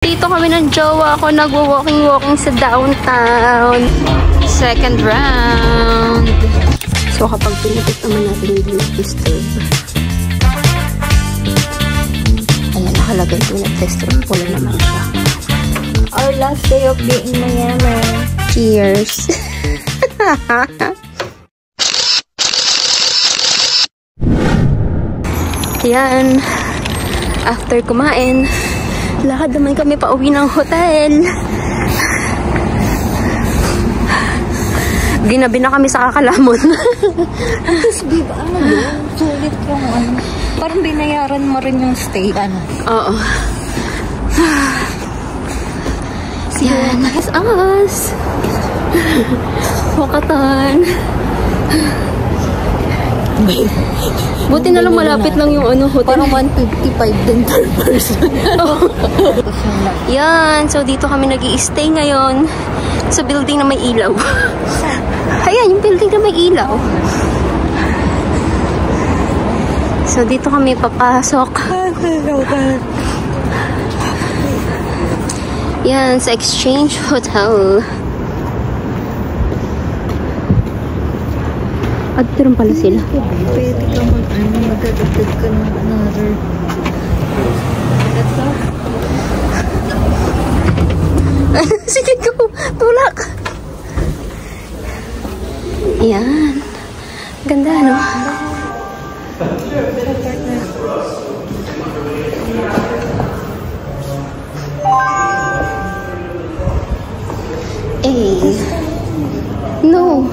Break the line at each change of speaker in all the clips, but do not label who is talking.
Dito kami ng jowa ko, nagwo-walking sa downtown. Second round. So kapag pinipit naman natin hindi nag-disturb. Ayan, nakalagay po nag-disturb. Pula naman siya.
Our last day of being mayaman.
Cheers! Yan. After kumain, lakad naman kami pauwi ng hotel. Ginabi na kami sa Kakalamon.
Tapos, babe, ano yun? Sulit yung ano. Parang binayaran mo rin yung stay, ano?
Oo. Yan, that's us. Wakatan. Buti na lang malapit lang yung ano, hotel.
Parang 155 din per person.
Yan, so dito kami nag-i-stay ngayon sa building na may ilaw. Ayan, yung building na may ilaw. So dito kami papasok. Yan, sa Exchange Hotel. At meron pala sila.
Pwede ka magdadagdag ka ng another.
Sige ko, tulak. Yan. Ganda, no? Eh. No.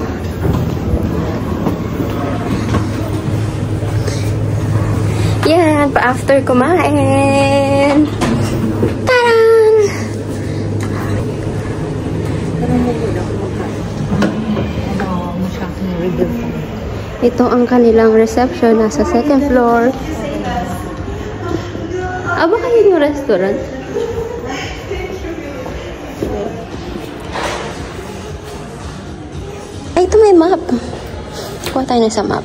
Yan, pa-after kumain. Taran! Ito ang kanilang reception. Nasa second floor. Baka yun yung restaurant? Ay, ito may map. Kuha tayo na sa map.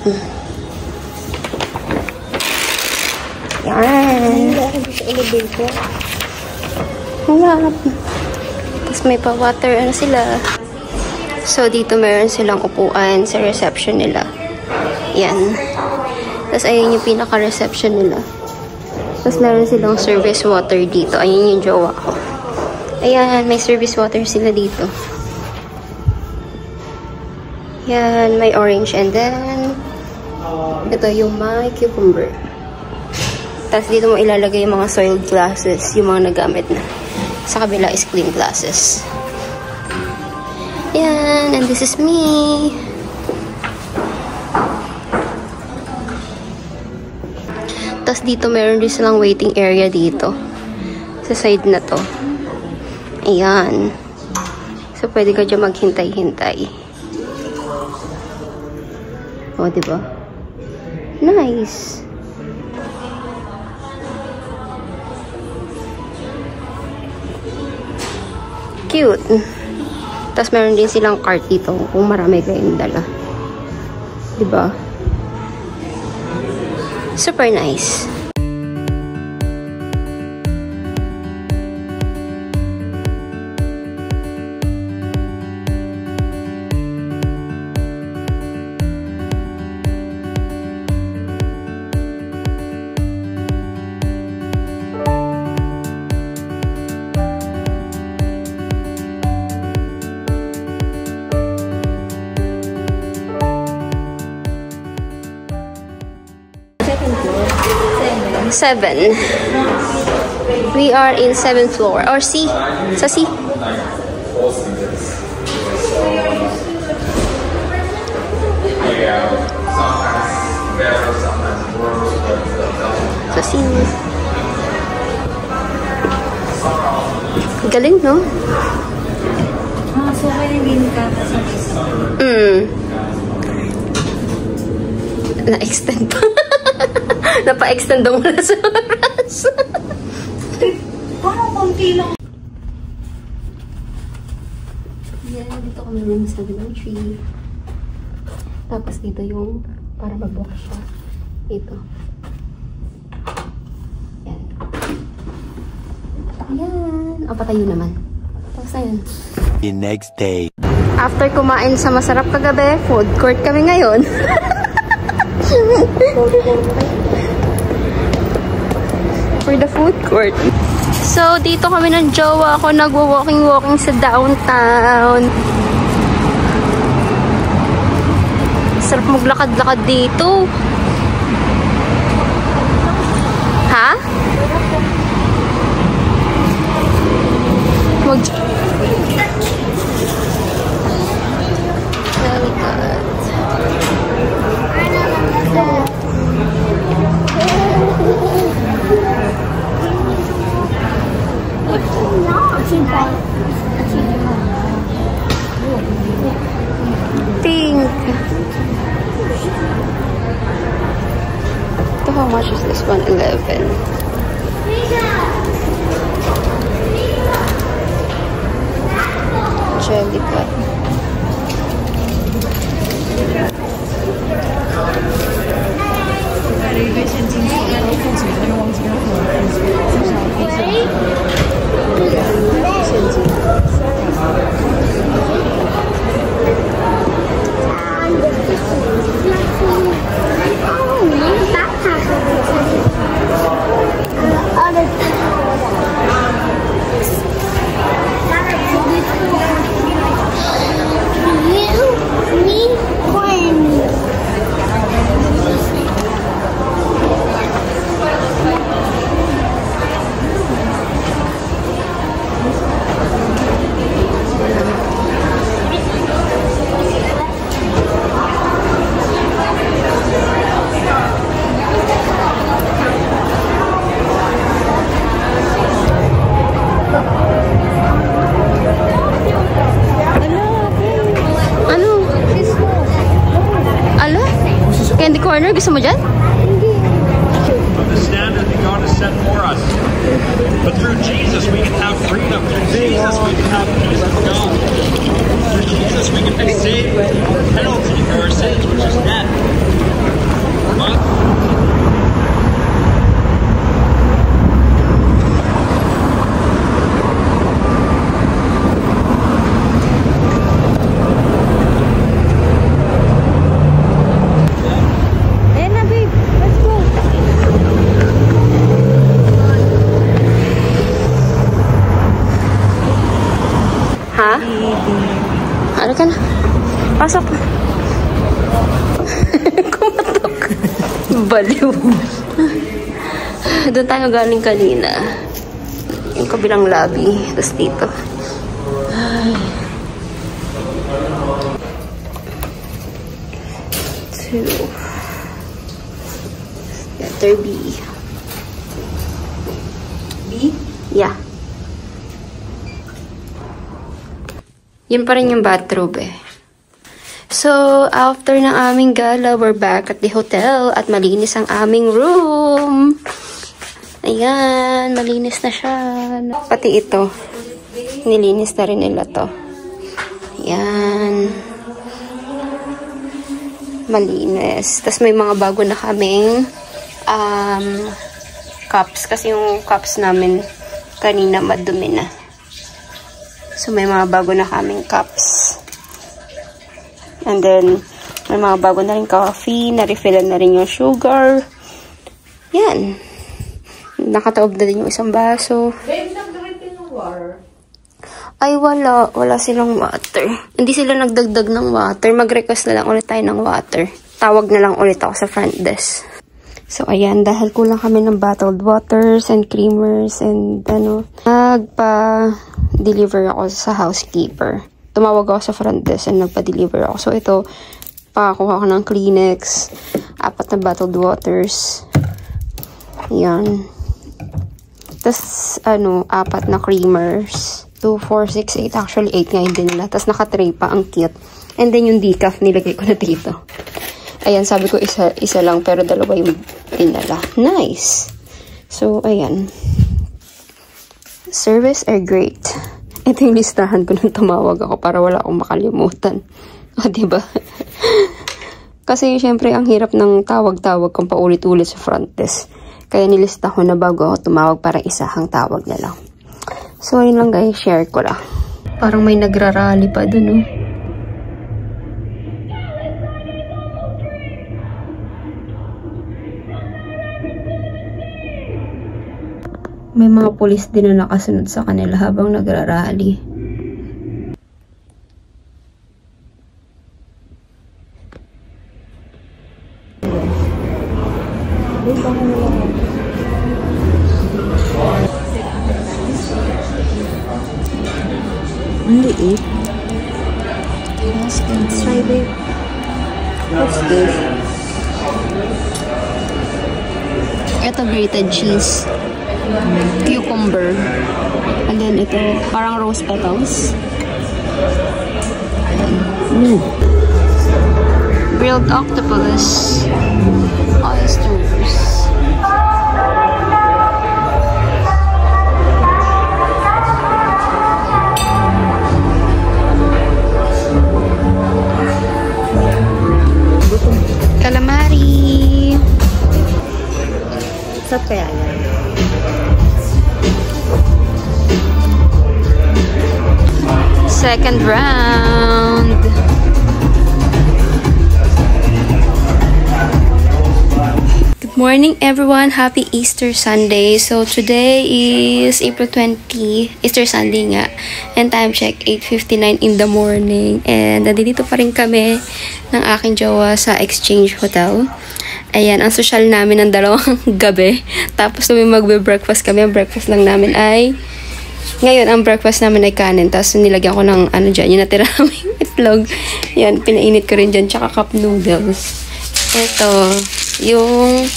Yan.
Sa elevator.
Map. Tapos may pa-water. Ano sila? So, dito meron silang upuan sa reception nila. Yan. Tapos, ayun yung pinaka-reception nila. Tapos, meron silang service water dito. Ayun yung jowa ko. Ayan, may service water sila dito. Yan, may orange. And then, ito yung may cucumber. Tapos, dito mo ilalagay yung mga soiled glasses. Yung mga nagamit na. Sa kabila is clean glasses. Yan, and this is me. Tapos dito meron din silang waiting area dito. Sa side na to. Ayan. So, pwede ka dyan maghintay-hintay. O, diba? Nice. Cute. Tapos meron din silang cart dito kung marami kayong dala. Diba? Super nice. Seven. We are in 7th floor. Or C. Sa C. Sa C. Galing, no?
So kaya hindi ka
Na-extend pa. Napa-extend daw muna sa oras.
parang konti lang.
Yan, dito kami room 703. Tapos dito yung para mag-book siya. Ito. Yan. Yan. Patayo naman. Tapos na yun.
The next day.
After kumain sa masarap kagabi, food court kami ngayon. For the food court. So, dito kami ng jowa ko nagwo-walking sa downtown. Sarap maglakad-lakad dito. Ha? How much is this one? 11. Jellicut. Candy corner, gusto mo dyan?
Of the standard that God has set for us. But through Jesus, we can have freedom. Through Jesus, we can have peace with God. Through Jesus, we can be saved from the penalty for our sins, which is death.
Ha? Ano ka na? Pasok. Kumatok. Baliw. Doon tayo galing kanina. Yung kabilang lobby. Tapos dito. Ay. 2. Letter B. B? Yeah. Yun pa rin yung bathrobe eh. So, after ng aming gala, we're back at the hotel at malinis ang aming room. Ayan, malinis na siya. Pati ito, nilinis na rin nila to. Ayan. Malinis. Tapos may mga bago na kaming cups. Kasi yung cups namin kanina madumi na. So, may mga bago na kaming cups. And then, may mga bago na rin coffee. Na-refillan na rin yung sugar. Yan. Nakataob na din yung isang baso. Ay, wala. Wala silang water. Hindi sila nagdagdag ng water. Mag-request na lang ulit tayo ng water. Tawag na lang ulit ako sa front desk. So, ayan. Dahil kulang kami ng bottled waters and creamers and nagpa-deliver ako sa housekeeper. Tumawag ako sa front desk and nagpa-deliver ako. So, ito, pakakuha ko ng Kleenex, 4 na bottled waters. Ayan. Tapos, 4 na creamers. 2, 4, 6, 8. Actually, 8 ngayon din nila. Tapos, naka-tray pa. Ang cute. And then, yung decaf, nilagay ko na dito. Ayan, sabi ko isa lang, pero dalawa yung dinala. Nice! So, ayan. Service are great. Ito yung listahan ko nung tumawag ako para wala akong makalimutan. O, diba? Kasi, syempre, ang hirap ng tawag-tawag kung paulit-ulit sa front desk. Kaya nilista ko na bago ako tumawag para isahang tawag na lang. So, yun lang guys, share ko lang. Parang may nagrarally pa dun, oh. May mga pulis din na nakasunod sa kanila habang nagrarally.
Ang liit. Let's try it. What's this?
Ito, grated cheese. Cucumber. And then ito, parang rose petals. Grilled octopus. Oysters. Calamari.
Sarap kaya yan?
Second round. Good morning everyone. Happy Easter Sunday. So today is April 20. Easter Sunday nga. And time check 8:59 in the morning. And nandito pa rin kami ng aking jowa sa Exchange Hotel. Ayan, ang social namin ng dalawang gabi. Tapos nung magbe-breakfast kami, ang breakfast lang namin ay ngayon, ang breakfast namin ay kanin. Tapos, nilagyan ko ng ano dyan. Yung natira namin itlog. Yan, pinainit ko rin dyan. Tsaka cup noodles. Ito, yung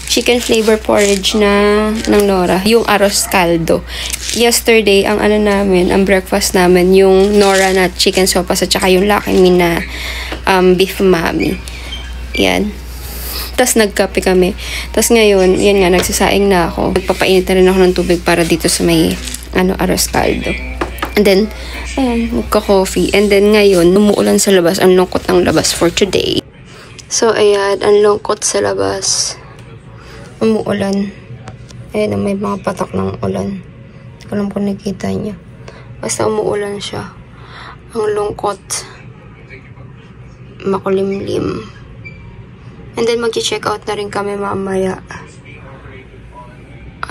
chicken flavor porridge ng Nora. Yung arroz caldo. Yesterday, ang ano namin, ang breakfast namin, yung Nora na chicken sopas at tsaka yung Lucky Me na beef mami. Yan. Tapos, nagkape kami. Tapos, ngayon, yan nga, nagsasaing na ako. Nagpapainit na rin ako ng tubig para dito sa may arroz caldo. And then, ayan, magka-coffee. And then, ngayon, umuulan sa labas. Ang lungkot ng labas for today. So, ayan, ang lungkot sa labas. Umuulan. Ayan, may mga patak ng ulan. Alam ko nakita niya. Basta umuulan siya. Ang lungkot. Makulimlim. And then, mag-check out na rin kami mamaya.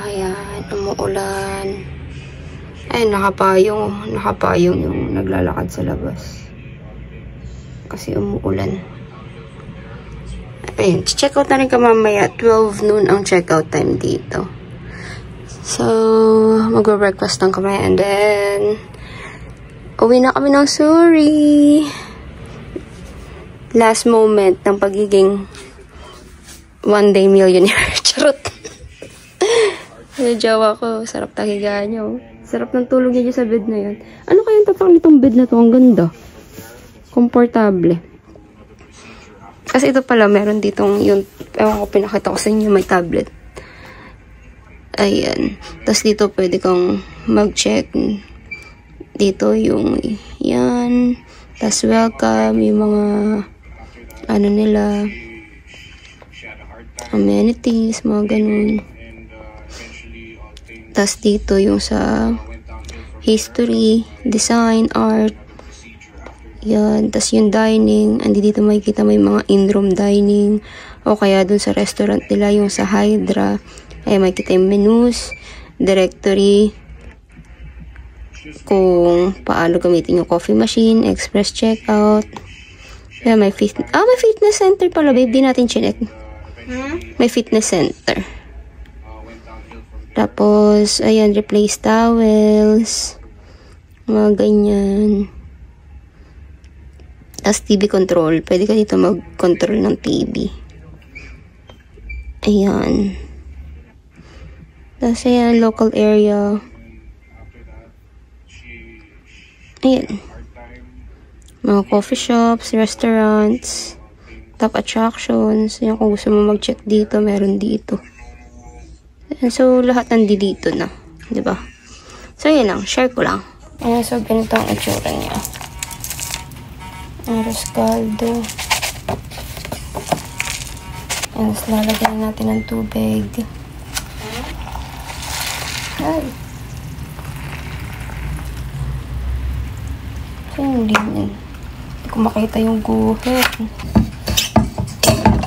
Ayan, umuulan. Ay, nakapayong yung naglalakad sa labas. Kasi umuulan. Ayun, check out na rin ka mamaya. 12 noon ang check out time dito. So, mag-breakfast lang kami. And then, uwi na kami ng Suri. Last moment ng pagiging one day millionaire. Charot. Yung jowa ko, sarap tahiga niyo. Sarap ng tulog niya sa bed na yan. Ano kayang tatak nitong bed na to? Ang ganda. Komportable. Kasi ito pala, meron ditong yung, ewan ko, pinakita ko sa inyo, may tablet. Ayan. Tapos dito pwede kang mag-check. Dito yung, yan. Tapos welcome, yung mga, ano nila, amenities, mga ganun. Tapos dito yung sa history, design, art. Yan. Tapos yung dining. Andi dito makikita may mga in-room dining. O kaya dun sa restaurant nila, yung sa Hydra. Ay makikita yung menus, directory, kung paano gamitin yung coffee machine, express checkout. Kaya may fitness center pala, babe. Di natin chinek. May fitness center. Tapos, ayan, replace towels. Mga ganyan. Tapos, TV control. Pwede ka dito mag-control ng TV. Ayan. Tapos, ayan, local area. Ayan. Mga coffee shops, restaurants, top attractions. Ayan, kung gusto mo mag-check dito, meron dito. So, lahat nandito na. Diba? So, yun lang. Share ko lang. Ayan, so, ganito ang itsura niya. Arroz caldo. Ayan, so, lalagyan natin ng tubig. Ay. Hindi ko makita yung guhit.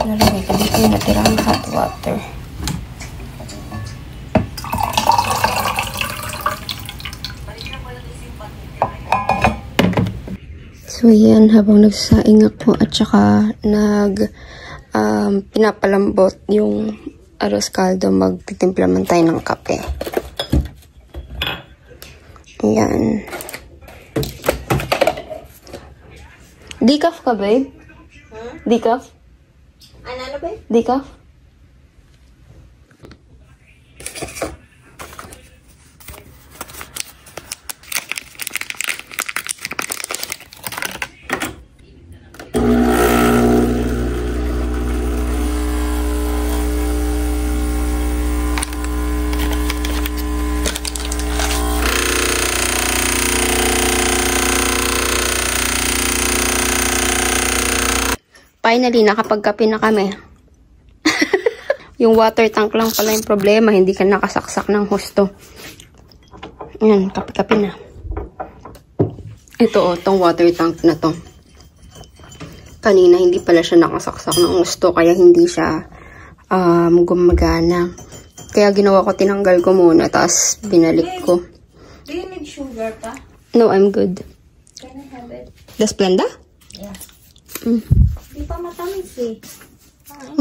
Nalagay ko dito yung natirang hot water. So, yan. Habang nagsasaing ako at saka pinapalambot yung arroz caldo, magtitimpla man tayo ng kape. Yan. Decaf ka, babe? Decaf?
Ano, babe?
Decaf? Finally, nakapagkape na kami. Yung water tank lang pala yung problema. Hindi ka nakasaksak ng husto. Yan, kape-kape na. Ito tong water tank na to. Kanina, hindi pala siya nakasaksak ng husto. Kaya hindi siya gumagana. Kaya ginawa ko, tinanggal ko muna. Tapos, binalik ko.
Do you need sugar pa?
No, I'm good.
Can I have it?
The Splenda?
Yeah.
Mm.
Di pa matamis eh.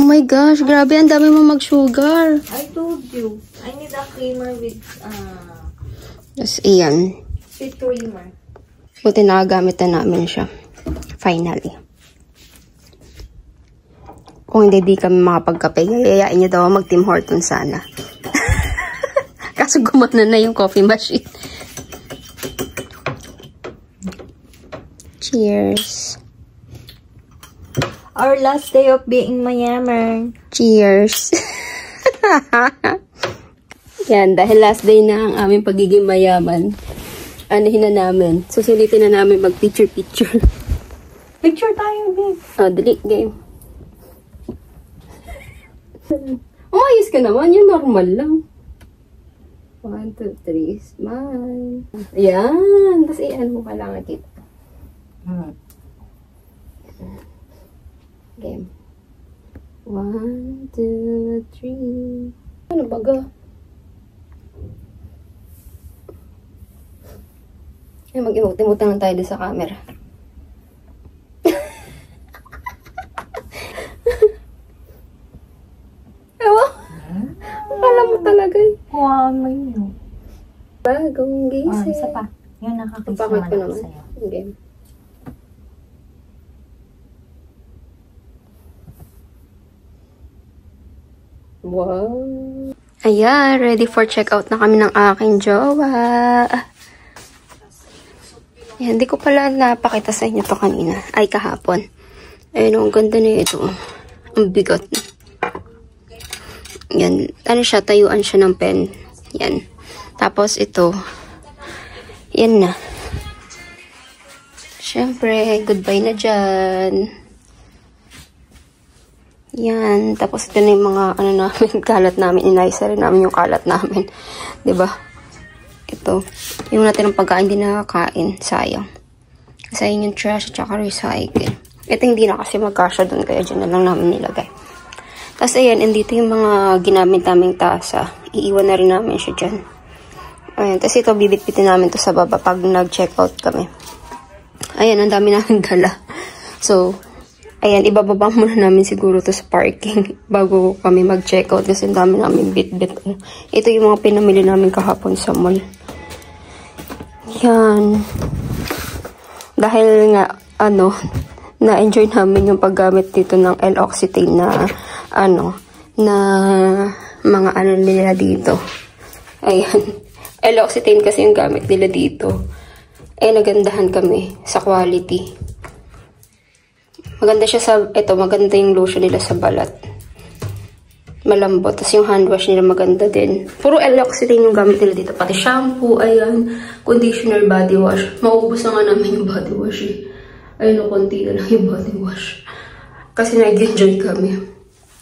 Oh my gosh, grabe, ang dami mo mag-sugar.
I told you. I need a creamer with
Tapos, iyan.
sweet creamer.
Buti nakagamit na namin siya. Finally. Kung hindi di kami makapagkape, yayayain niyo daw mag-Tim Hortons sana. Kaso gumana na yung coffee machine. Cheers.
Our last day of being mayaman.
Cheers. Yan, dahil last day na ang aming pagiging mayaman, anahin na namin. Susulitin na namin mag-picture-picture.
Picture tayo, babe.
Oh, delete game. Oh, ayos ka naman. Yung normal lang. 1, 2, 3, smile. Ayan. Tapos i-ano mo ka lang dito. Game. 1, 2, 3. Ano baga? Ay, mag-imot-imutan lang tayo din sa camera. Ewa? Akala mo talaga eh.
Wow, may yun.
Bagong gising.
Isa pa. Yun, nakakita
Pakit ko
naman
naman.
sa'yo.
Game. Wow. Ayan, ready for checkout na kami ng aking jowa. Ayan, hindi ko pala napakita sa inyo to kanina. Ay, kahapon. Ayun, ang ganda na ito. Ang bigot. Yan. Ano siya, tayuan siya ng pen. Yan. Tapos ito. Yan na. Siyempre, goodbye na dyan. Yan. Tapos ito na yung mga ano namin, kalat namin. Inaisa rin namin yung kalat namin. 'Di ba? Ito. Yung natin ng pagkain, hindi nakakain. Sayang. Sayang yung trash at saka recycle. Ito hindi na kasi magkasya doon. Kaya dyan na lang namin nilagay. Tapos ayan, andito yung mga ginamit naming tasa. Iiwan na rin namin siya dyan. Ayan. Tapos ito, bibitbitin namin to sa baba pag nag-checkout kami. Ayan, ang dami namin dala. So, ayan, ibababa muna namin siguro to sa parking bago kami mag-checkout kasi ang dami namin bit-bit. Ito yung mga pinamili namin kahapon sa mall. Yan. Dahil nga, na-enjoy namin yung paggamit dito ng L-Occitane na, na mga nila dito. Ayan. L-Occitane kasi yung gamit nila dito. Nagandahan kami sa quality. Maganda siya sa, maganda yung lotion nila sa balat. Malambot. Tapos yung hand wash nila maganda din. Puro L-Occitane yung gamit nila dito. Pati shampoo, ayan, conditioner, body wash. Maubos na nga namin yung body wash eh. Ayun, konti na lang yung body wash. Kasi nag-enjoy kami.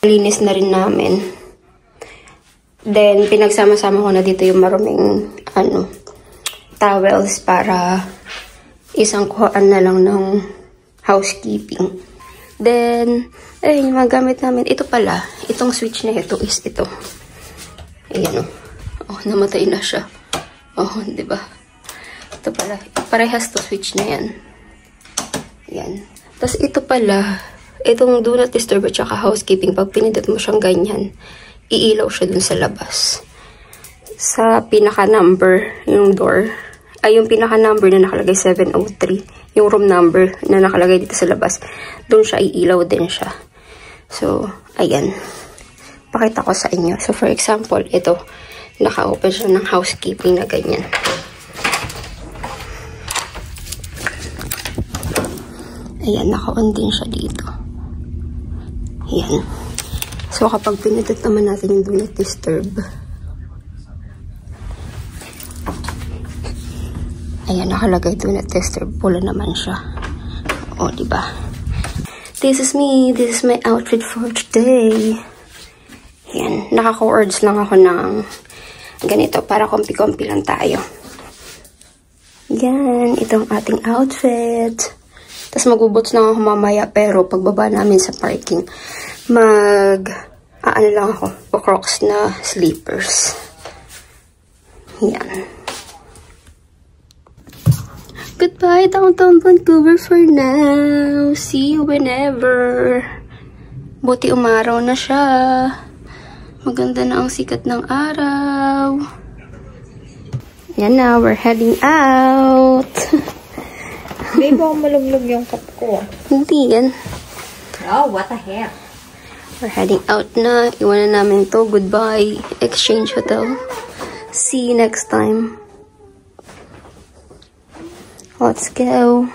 Linis na rin namin. Then, pinagsama-sama ko na dito yung maruming, towels para isang kuhaan na lang ng housekeeping. Then, ayun, yung mga gamit namin. Ito pala, itong switch na ito is ito. Ayan o. Oh, namatay na siya. Oh, diba? Ito pala, parehas to switch na yan. Yan. Tapos ito pala, itong do not disturb at saka housekeeping, pag pinindot mo siyang ganyan, iilaw siya dun sa labas. Sa pinaka-number, yung door, ay yung pinaka-number na nakalagay 703, yung room number na nakalagay dito sa labas, dun siya iilaw din siya. So, ayan. Pakita ko sa inyo. So, for example, ito, naka-open siya ng housekeeping na ganyan. Ayan, naka-on din siya dito. Ayan. So, kapag pinindot naman natin yung do not disturb, ayan, nakalagay do not disturb. Pula naman siya. O, diba? This is me. This is my outfit for today. Ayan. Naka-co-ords lang ako ng ganito para kompi-kompi lang tayo. Yan. Itong ating outfit. Tapos magbubots lang ako mamaya, pero pagbaba namin sa parking, ano lang ako, Crocs na slippers. Yan. Goodbye, downtown Vancouver for now. See you whenever. Buti umaraw na siya. Maganda na ang sikat ng araw. Yan na, we're heading out.
Babe, baka maluglog yung cup ko.
Hindi yan.
Oh, what the heck?
We're heading out na. Iwanan namin to. Goodbye, Exchange Hotel. See you next time. Let's go.